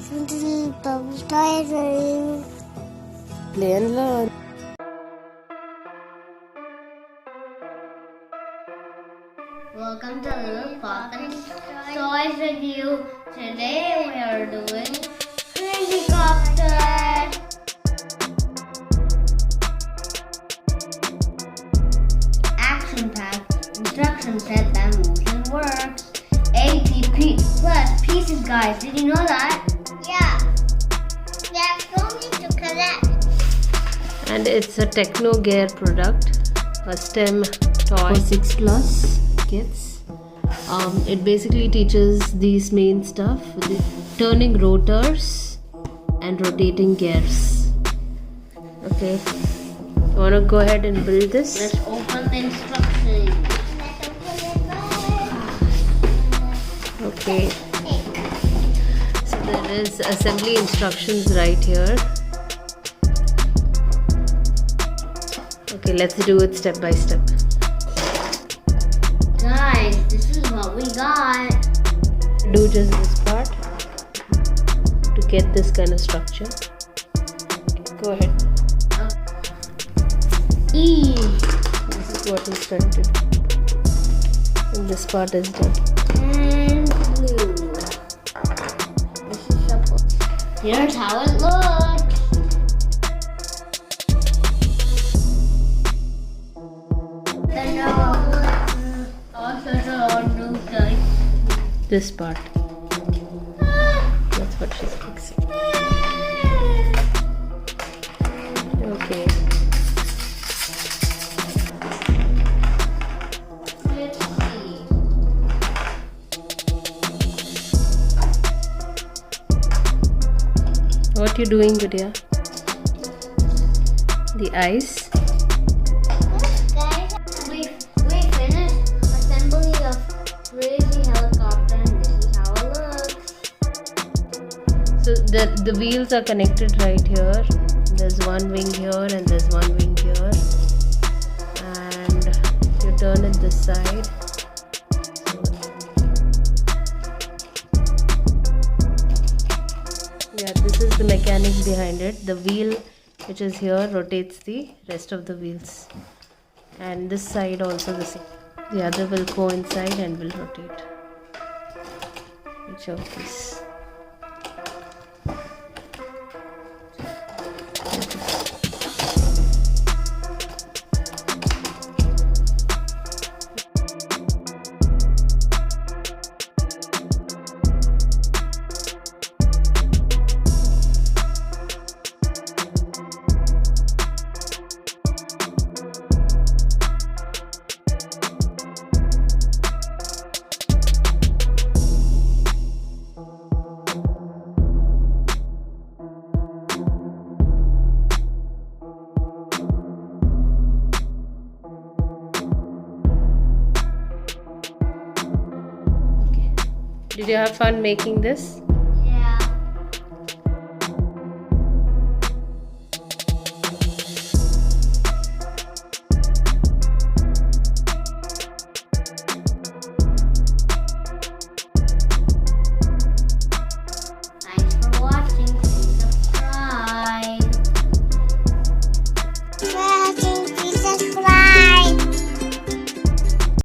Simple bubble toys. Play and learn. Welcome to Little Poppin's Toys Review. Today we are doing Crazy Copter. Action-packed instruction set that moves and works. ATP plus pieces, guys. Did you know that? Yeah. There's so many to collect. And it's a Techno gear product, a STEM toy for 6+ kids. It basically teaches these main stuff: turning rotors and rotating gears. Okay, you want to go ahead and build this? Let's open the instructions. Okay, so there is assembly instructions right here. Okay, let's do it step by step. Guys, this is what we got. Do just this part to get this kind of structure. Okay, go ahead. E. This is what he's trying to do. And this part is done. And blue. This is supposed. Here's how it looks. The nose. Also the blue guys. This part. That's what she's fixing. Okay. Let's see. What you doing, Vidya? The eyes. Guys, we finished assembly of Crazy Helicopter, and this is how it looks. So the wheels are connected right here. There's one wing here and there's one wing here. And you turn it this side. Yeah, this is the mechanic behind it. The wheel which is here rotates the rest of the wheels. And this side also the same. The other will coincide and will rotate. Each of these. Did you have fun making this?